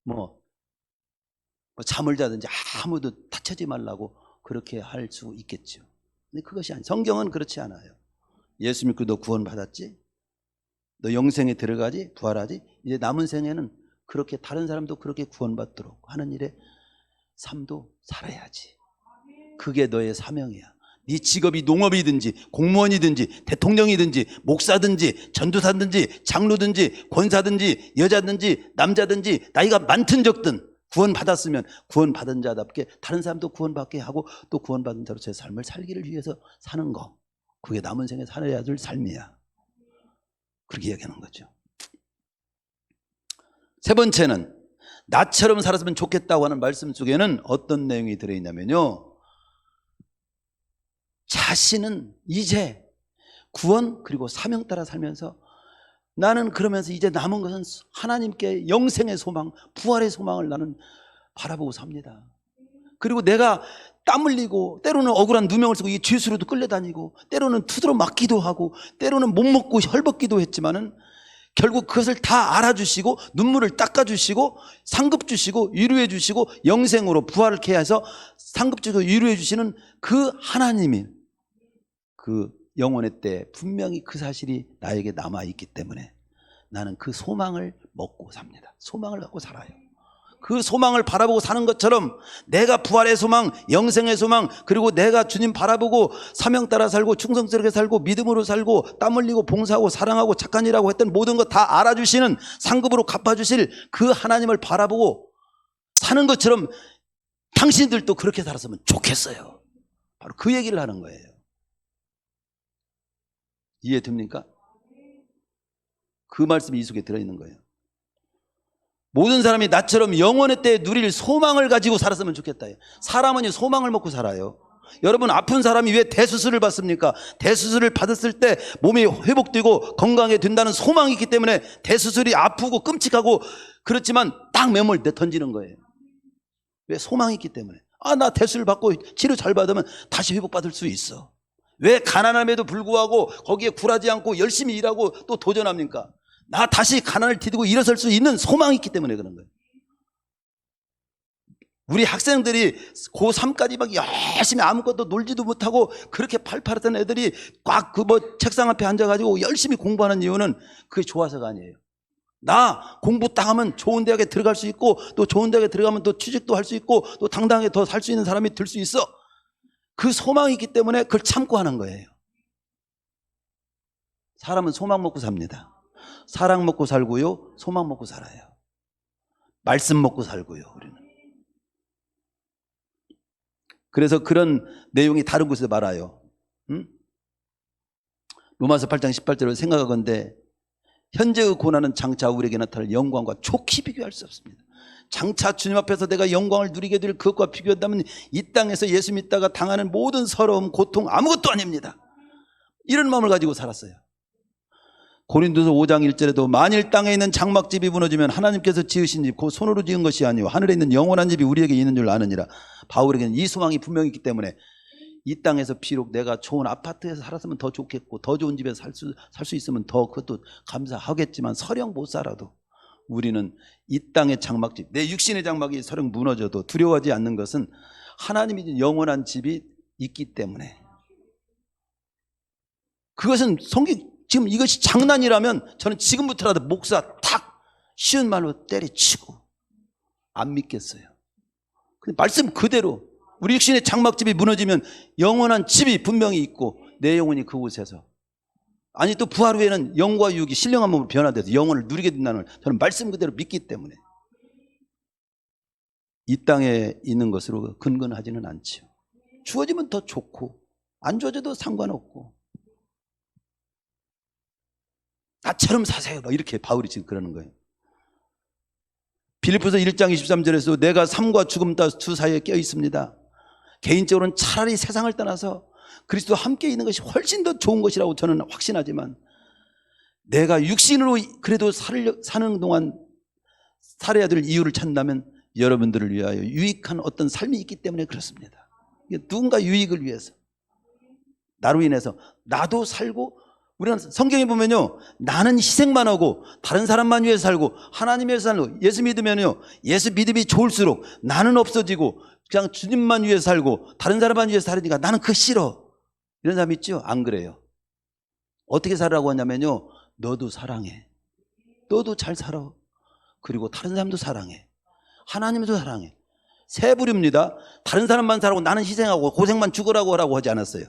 뭐 잠을 자든지 아무도 다치지 말라고 그렇게 할 수 있겠죠. 근데 그것이 아니에요. 성경은 그렇지 않아요. 예수 믿고 너 구원받았지? 너 영생에 들어가지? 부활하지? 이제 남은 생에는 그렇게 다른 사람도 그렇게 구원받도록 하는 일에 삶도 살아야지. 그게 너의 사명이야. 네 직업이 농업이든지 공무원이든지 대통령이든지 목사든지 전도사든지 장로든지 권사든지 여자든지 남자든지 나이가 많든 적든 구원받았으면 구원받은 자답게 다른 사람도 구원받게 하고 또 구원받은 자로 제 삶을 살기를 위해서 사는 거. 그게 남은 생에 살아야 될 삶이야. 그렇게 이야기하는 거죠. 세 번째는 나처럼 살았으면 좋겠다고 하는 말씀 속에는 어떤 내용이 들어있냐면요. 자신은 이제 구원 그리고 사명 따라 살면서 나는 그러면서 이제 남은 것은 하나님께 영생의 소망, 부활의 소망을 나는 바라보고 삽니다. 그리고 내가 땀 흘리고 때로는 억울한 누명을 쓰고 이 죄수로도 끌려다니고 때로는 투드러 맞기도 하고 때로는 못 먹고 헐벗기도 했지만은 결국 그것을 다 알아주시고 눈물을 닦아주시고 상급 주시고 위로해 주시고 영생으로 부활을 해서 상급 주시고 위로해 주시는 그 하나님이 그 영혼의 때 분명히 그 사실이 나에게 남아있기 때문에 나는 그 소망을 먹고 삽니다. 소망을 갖고 살아요. 그 소망을 바라보고 사는 것처럼 내가 부활의 소망, 영생의 소망, 그리고 내가 주님 바라보고 사명 따라 살고 충성스럽게 살고 믿음으로 살고 땀 흘리고 봉사하고 사랑하고 착한 일하고 했던 모든 것 다 알아주시는 상급으로 갚아주실 그 하나님을 바라보고 사는 것처럼 당신들도 그렇게 살았으면 좋겠어요. 바로 그 얘기를 하는 거예요. 이해됩니까? 그 말씀이 이 속에 들어있는 거예요. 모든 사람이 나처럼 영원의 때에 누릴 소망을 가지고 살았으면 좋겠다. 사람은 소망을 먹고 살아요. 여러분 아픈 사람이 왜 대수술을 받습니까? 대수술을 받았을 때 몸이 회복되고 건강하게 된다는 소망이 있기 때문에 대수술이 아프고 끔찍하고 그렇지만 딱 매몰 던지는 거예요. 왜? 소망이 있기 때문에. 나 대수술 받고 치료 잘 받으면 다시 회복받을 수 있어. 왜? 가난함에도 불구하고 거기에 굴하지 않고 열심히 일하고 또 도전합니까? 나 다시 가난을 디디고 일어설 수 있는 소망이 있기 때문에 그런 거예요. 우리 학생들이 고3까지 막 열심히 아무것도 놀지도 못하고 그렇게 팔팔했던 애들이 꽉 책상 앞에 앉아가지고 열심히 공부하는 이유는 그게 좋아서가 아니에요. 나 공부 딱 하면 좋은 대학에 들어갈 수 있고 또 좋은 대학에 들어가면 또 취직도 할 수 있고 또 당당하게 더 살 수 있는 사람이 될 수 있어. 그 소망이 있기 때문에 그걸 참고 하는 거예요. 사람은 소망 먹고 삽니다. 사랑 먹고 살고요. 소망 먹고 살아요. 말씀 먹고 살고요. 우리는. 그래서 그런 내용이 다른 곳에서 말아요. 로마서 8장 18절을 생각하건대 현재의 고난은 장차 우리에게 나타날 영광과 족히 비교할 수 없습니다. 장차 주님 앞에서 내가 영광을 누리게 될 그것과 비교한다면 이 땅에서 예수 믿다가 당하는 모든 서러움, 고통 아무것도 아닙니다. 이런 마음을 가지고 살았어요. 고린도서 5장 1절에도 만일 땅에 있는 장막집이 무너지면 하나님께서 지으신 집 곧 손으로 지은 것이 아니요 하늘에 있는 영원한 집이 우리에게 있는 줄 아느니라. 바울에게는 이 소망이 분명히 있기 때문에 이 땅에서 비록 내가 좋은 아파트에서 살았으면 더 좋겠고 더 좋은 집에서 살 수 있으면 더 그것도 감사하겠지만 설령 못 살아도 우리는 이 땅의 장막집, 내 육신의 장막이 설령 무너져도 두려워하지 않는 것은 하나님이 준 영원한 집이 있기 때문에. 그것은 성경 지금 이것이 장난이라면 저는 지금부터라도 목사 탁 쉬운 말로 때려치고 안 믿겠어요. 근데 말씀 그대로 우리 육신의 장막집이 무너지면 영원한 집이 분명히 있고 내 영혼이 그곳에서, 아니 또 부활 후에는 영과 육이 신령한 몸으로 변화돼서 영혼을 누리게 된다는 걸 저는 말씀 그대로 믿기 때문에 이 땅에 있는 것으로 근근하지는 않지요. 주어지면 더 좋고 안 주어져도 상관없고 나처럼 사세요 이렇게 바울이 지금 그러는 거예요. 빌립보서 1장 23절에서 내가 삶과 죽음 두 사이에 껴 있습니다. 개인적으로는 차라리 세상을 떠나서 그리스도와 함께 있는 것이 훨씬 더 좋은 것이라고 저는 확신하지만 내가 육신으로 그래도 사는 동안 살아야 될 이유를 찾는다면 여러분들을 위하여 유익한 어떤 삶이 있기 때문에 그렇습니다. 누군가 유익을 위해서, 나로 인해서 나도 살고, 우리는 성경에 보면요 나는 희생만 하고 다른 사람만 위해서 살고 하나님 위해서 살고, 예수 믿으면요 예수 믿음이 좋을수록 나는 없어지고 그냥 주님만 위해서 살고 다른 사람만 위해서 살으니까 나는 그거 싫어 이런 사람 있죠? 안 그래요. 어떻게 살라고 하냐면요 너도 사랑해, 너도 잘 살아, 그리고 다른 사람도 사랑해, 하나님도 사랑해. 세 부류입니다. 다른 사람만 살고 나는 희생하고 고생만 죽으라고 하라고 하지 않았어요.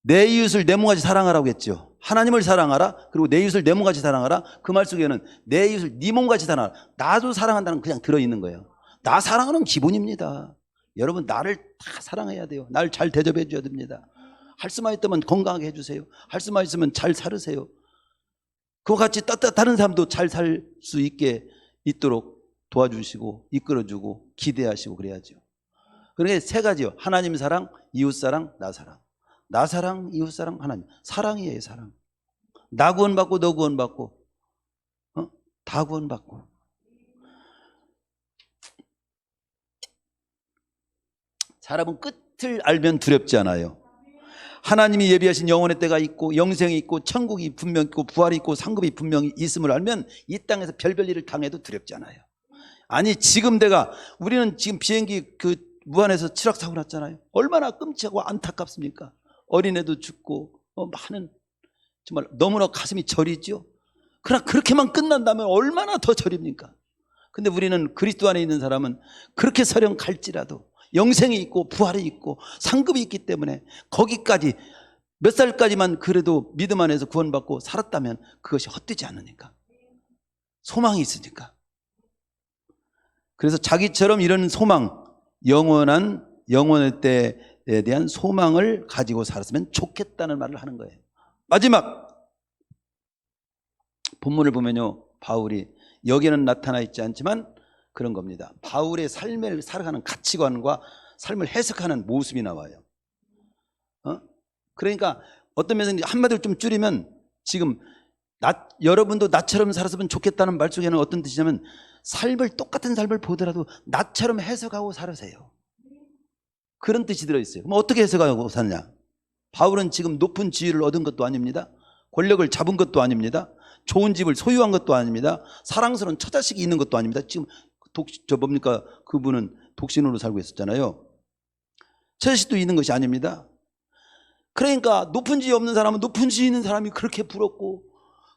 내 이웃을 내 몸같이 사랑하라고 했죠. 하나님을 사랑하라, 그리고 내 이웃을 내 몸같이 사랑하라. 그 말 속에는 내 이웃을 네 몸같이 사랑하라, 나도 사랑한다는 그냥 들어있는 거예요. 나 사랑하는 기본입니다. 여러분 나를 다 사랑해야 돼요. 날 잘 대접해 줘야 됩니다. 할 수만 있다면 건강하게 해주세요. 할 수만 있으면 잘 살으세요. 그와 같이 다른 사람도 잘 살 수 있도록 도와주시고 이끌어주고 기대하시고 그래야죠. 그러니까 세 가지요. 하나님 사랑, 이웃 사랑, 나 사랑. 나 사랑, 이웃 사랑, 하나님. 사랑이에요, 사랑. 나 구원받고 너 구원받고 다 구원받고. 사람은 끝을 알면 두렵지 않아요. 하나님이 예비하신 영혼의 때가 있고 영생이 있고 천국이 분명히 있고 부활이 있고 상급이 분명히 있음을 알면 이 땅에서 별별 일을 당해도 두렵지 않아요. 아니 지금 우리는 지금 비행기 무안에서 추락사고 났잖아요. 얼마나 끔찍하고 안타깝습니까? 어린애도 죽고 많은, 정말 너무나 가슴이 저리죠. 그러나 그렇게만 끝난다면 얼마나 더 저립니까? 근데 우리는 그리스도 안에 있는 사람은 그렇게 설령 갈지라도 영생이 있고 부활이 있고 상급이 있기 때문에 거기까지 몇 살까지만 그래도 믿음 안에서 구원받고 살았다면 그것이 헛되지 않으니까, 소망이 있으니까. 그래서 자기처럼 이런 소망, 영원의 때에 대한 소망을 가지고 살았으면 좋겠다는 말을 하는 거예요. 마지막 본문을 보면요 바울이 여기는 나타나 있지 않지만 그런 겁니다. 바울의 삶을 살아가는 가치관과 삶을 해석하는 모습이 나와요. 그러니까 어떤 면에서 한마디로 좀 줄이면 지금 여러분도 나처럼 살았으면 좋겠다는 말 속에는 어떤 뜻이냐면 똑같은 삶을 보더라도 나처럼 해석하고 살으세요, 그런 뜻이 들어있어요. 그럼 어떻게 해석하고 사느냐? 바울은 지금 높은 지위를 얻은 것도 아닙니다. 권력을 잡은 것도 아닙니다. 좋은 집을 소유한 것도 아닙니다. 사랑스러운 처자식이 있는 것도 아닙니다. 지금 그분은 독신으로 살고 있었잖아요. 처자식도 있는 것이 아닙니다. 그러니까 높은 지위 없는 사람은 높은 지위 있는 사람이 그렇게 부럽고,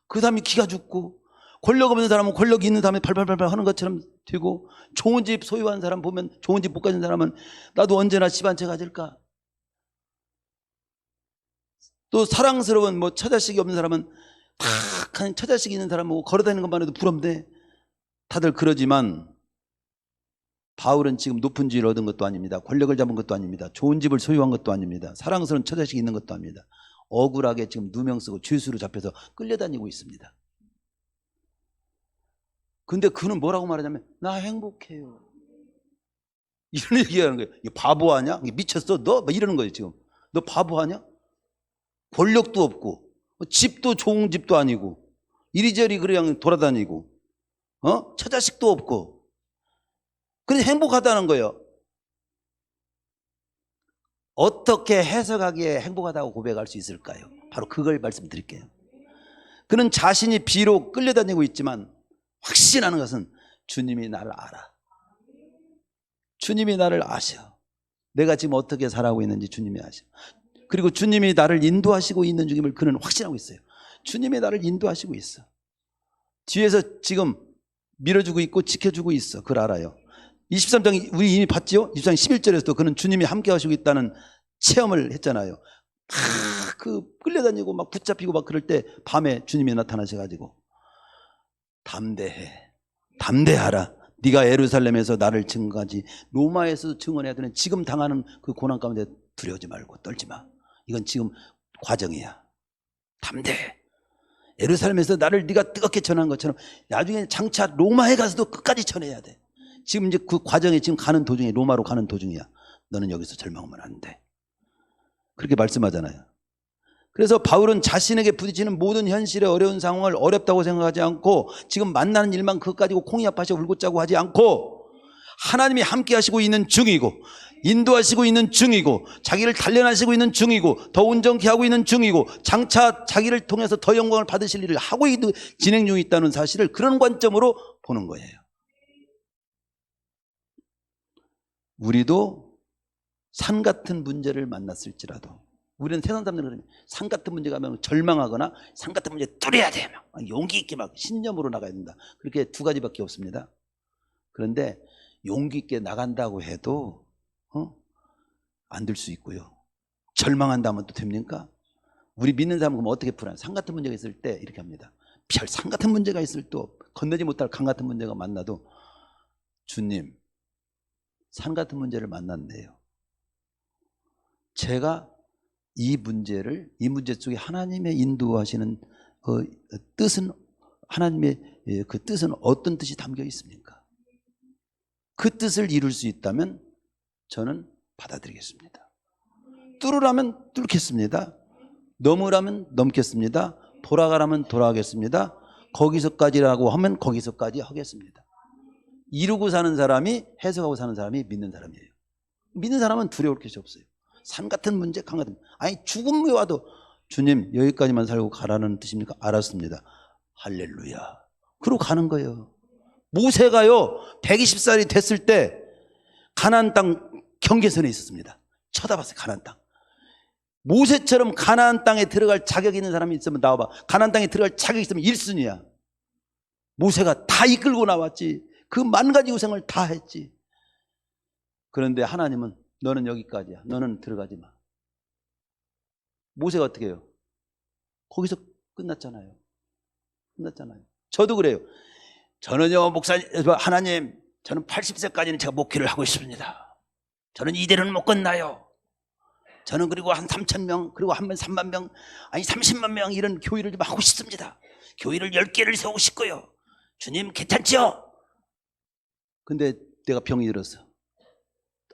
그 사람이 기가 죽고, 권력 없는 사람은 권력이 있는 사람이 발발발발 하는 것처럼 되고, 좋은 집 소유한 사람 보면, 좋은 집 못 가진 사람은 나도 언제나 집 한 채 가질까? 또 사랑스러운 처자식이 없는 사람은 탁한 처자식이 있는 사람은 걸어다니는 것만 해도 부럽대. 다들 그러지만 바울은 지금 높은 지위를 얻은 것도 아닙니다. 권력을 잡은 것도 아닙니다. 좋은 집을 소유한 것도 아닙니다. 사랑스러운 처자식이 있는 것도 아닙니다. 억울하게 지금 누명 쓰고 죄수로 잡혀서 끌려다니고 있습니다. 근데 그는 뭐라고 말하냐면 나 행복해요, 이런 얘기하는 거예요. 이거 바보 아냐? 미쳤어 너? 이러는 거예요. 지금 너 바보 아냐? 권력도 없고 집도 좋은 집도 아니고 이리저리 그냥 돌아다니고 처자식도 없고 그래서 행복하다는 거예요. 어떻게 해석하기에 행복하다고 고백할 수 있을까요? 바로 그걸 말씀드릴게요. 그는 자신이 비록 끌려다니고 있지만 확신하는 것은 주님이 나를 알아. 주님이 나를 아셔. 내가 지금 어떻게 살아가고 있는지 주님이 아셔. 그리고 주님이 나를 인도하시고 있는 중임을 그는 확신하고 있어요. 주님이 나를 인도하시고 있어. 뒤에서 지금 밀어주고 있고 지켜주고 있어. 그걸 알아요. 23장 우리 이미 봤죠? 23장 11절에서도 그는 주님이 함께 하시고 있다는 체험을 했잖아요. 그 끌려다니고 막 붙잡히고 막 그럴 때 밤에 주님이 나타나셔가지고 담대하라. 네가 예루살렘에서 나를 증거하지 로마에서 증언해야 되는 지금 당하는 그 고난 가운데 두려워하지 말고 떨지 마. 이건 지금 과정이야. 담대해. 예루살렘에서 나를 네가 뜨겁게 전한 것처럼 나중에 장차 로마에 가서도 끝까지 전해야 돼. 지금 이제 그 과정에 지금 가는 도중에 로마로 가는 도중이야. 너는 여기서 절망하면 안 돼. 그렇게 말씀하잖아요. 그래서 바울은 자신에게 부딪히는 모든 현실의 어려운 상황을 어렵다고 생각하지 않고 지금 만나는 일만 그것 가지고 콩이 아파서 울고 짜고 하지 않고 하나님이 함께 하시고 있는 중이고 인도하시고 있는 중이고 자기를 단련하시고 있는 중이고 더 온전케 하고 있는 중이고 장차 자기를 통해서 더 영광을 받으실 일을 하고 있는 진행 중에 있다는 사실을 그런 관점으로 보는 거예요. 우리도 산 같은 문제를 만났을지라도 우리는 세상 사람들은 산 같은 문제가 하면 절망하거나 산 같은 문제 뚫어야 돼. 막 용기 있게 막 신념으로 나가야 된다. 그렇게 두 가지밖에 없습니다. 그런데 용기 있게 나간다고 해도 안 될 수 있고요. 절망한다면 또 됩니까? 우리 믿는 사람은 그럼 어떻게 풀어요? 산 같은 문제가 있을 때 이렇게 합니다. 별 산 같은 문제가 있을 때 건너지 못할 강 같은 문제가 만나도 주님 산 같은 문제를 만났네요. 제가 이 문제 속에 하나님의 인도하시는 뜻은 하나님의 그 뜻은 어떤 뜻이 담겨 있습니까? 그 뜻을 이룰 수 있다면 저는 받아들이겠습니다. 뚫으라면 뚫겠습니다. 넘으라면 넘겠습니다. 돌아가라면 돌아가겠습니다. 거기서까지라고 하면 거기서까지 하겠습니다. 이루고 사는 사람이 해석하고 사는 사람이 믿는 사람이에요. 믿는 사람은 두려울 것이 없어요. 산 같은 문제, 강 같은 문제. 아니 죽음이 와도 주님 여기까지만 살고 가라는 뜻입니까? 알았습니다. 할렐루야. 그러고 가는 거예요. 모세가요 120살이 됐을 때 가나안 땅 경계선에 있었습니다. 쳐다봤어요. 가나안 땅. 모세처럼 가나안 땅에 들어갈 자격이 있는 사람이 있으면 나와봐. 가나안 땅에 들어갈 자격이 있으면 1순위야. 모세가 다 이끌고 나왔지. 그 만 가지 고생을 다 했지. 그런데 하나님은 너는 여기까지야. 너는 들어가지 마. 모세가 어떻게 해요? 거기서 끝났잖아요. 저도 그래요. 저는요 목사님 하나님 저는 80세까지는 제가 목회를 하고 있습니다. 저는 이대로는 못 끝나요. 저는 그리고 한 3,000명 그리고 한 번 3만 명 아니 30만 명 이런 교회를 좀 하고 싶습니다. 교회를 10개를 세우고 싶고요. 주님 괜찮죠? 근데 내가 병이 들었어.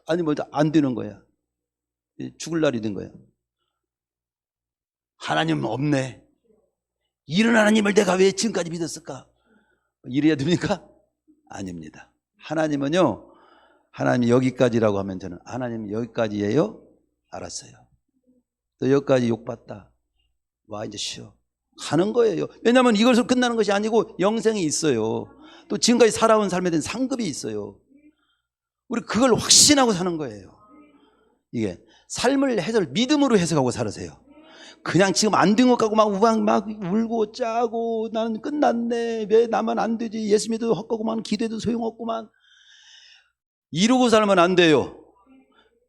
아니 뭐 안 되는 거야. 죽을 날이 된 거야. 하나님 없네. 이런 하나님을 내가 왜 지금까지 믿었을까? 이래야 됩니까? 아닙니다. 하나님은요 하나님이 여기까지라고 하면 저는 하나님 여기까지예요? 알았어요. 또 여기까지 욕받다. 와 이제 쉬어. 가는 거예요. 왜냐하면 이것으로 끝나는 것이 아니고 영생이 있어요. 또 지금까지 살아온 삶에 대한 상급이 있어요. 우리 그걸 확신하고 사는 거예요. 이게 삶을 믿음으로 해석하고 살으세요. 그냥 지금 안 된 것 같고 막 울고 짜고 나는 끝났네. 왜 나만 안 되지? 예수 믿어도 헛거구만 기도해도 소용없구만. 이러고 살면 안 돼요.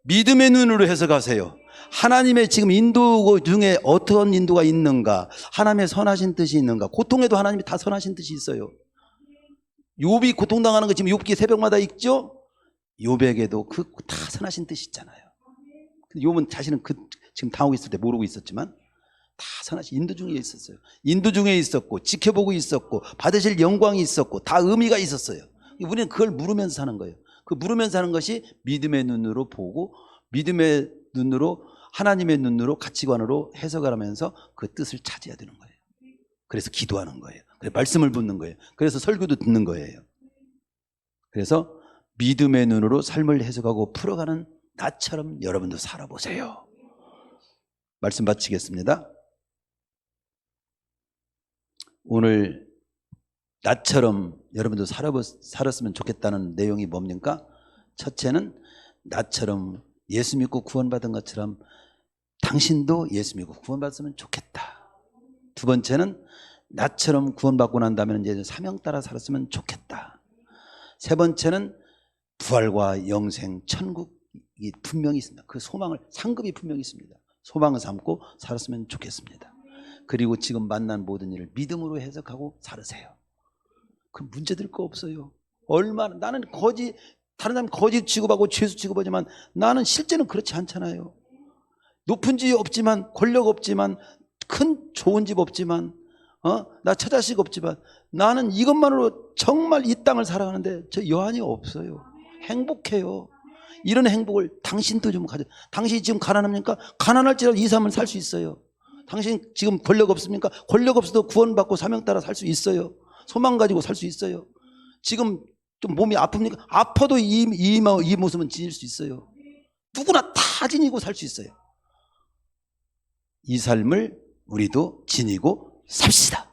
믿음의 눈으로 해석하세요. 하나님의 지금 인도 중에 어떤 인도가 있는가? 하나님의 선하신 뜻이 있는가? 고통에도 하나님이 다 선하신 뜻이 있어요. 욥이 고통당하는 거 지금 욥기 새벽마다 읽죠? 욥에게도 그 다 선하신 뜻이 있잖아요. 욥은 자신은 지금 당하고 있을 때 모르고 있었지만 다 선하신 인도 중에 있었어요. 인도 중에 있었고 지켜보고 있었고 받으실 영광이 있었고 다 의미가 있었어요. 우리는 그걸 물으면서 사는 거예요. 그 물으면서 사는 것이 믿음의 눈으로 보고 믿음의 눈으로 하나님의 눈으로 가치관으로 해석을 하면서 그 뜻을 찾아야 되는 거예요. 그래서 기도하는 거예요. 그래서 말씀을 붙는 거예요. 그래서 설교도 듣는 거예요. 그래서 믿음의 눈으로 삶을 해석하고 풀어가는 나처럼 여러분도 살아보세요. 말씀 마치겠습니다. 오늘 나처럼 여러분도 살았으면 좋겠다는 내용이 뭡니까? 첫째는 나처럼 예수 믿고 구원받은 것처럼 당신도 예수 믿고 구원받았으면 좋겠다. 두 번째는 나처럼 구원받고 난 다음에 이제 사명 따라 살았으면 좋겠다. 세 번째는 부활과 영생, 천국이 분명히 있습니다. 그 소망을, 상급이 분명히 있습니다. 소망을 삼고 살았으면 좋겠습니다. 그리고 지금 만난 모든 일을 믿음으로 해석하고 살으세요. 그 문제될 거 없어요. 얼마나 나는 다른 사람 거짓 취급하고 죄수 취급하지만 나는 실제는 그렇지 않잖아요. 높은 집 없지만, 권력 없지만, 큰 좋은 집 없지만, 나 처자식 없지만 나는 이것만으로 정말 이 땅을 살아가는데 저 여한이 없어요. 행복해요. 이런 행복을 당신도 좀 가져. 당신이 지금 가난합니까? 가난할지라도 이 삶을 살 수 있어요. 당신 지금 권력 없습니까? 권력 없어도 구원받고 사명 따라 살 수 있어요. 소망 가지고 살 수 있어요. 지금 좀 몸이 아픕니까? 아파도 이 모습은 지닐 수 있어요. 누구나 다 지니고 살 수 있어요. 이 삶을 우리도 지니고 삽시다.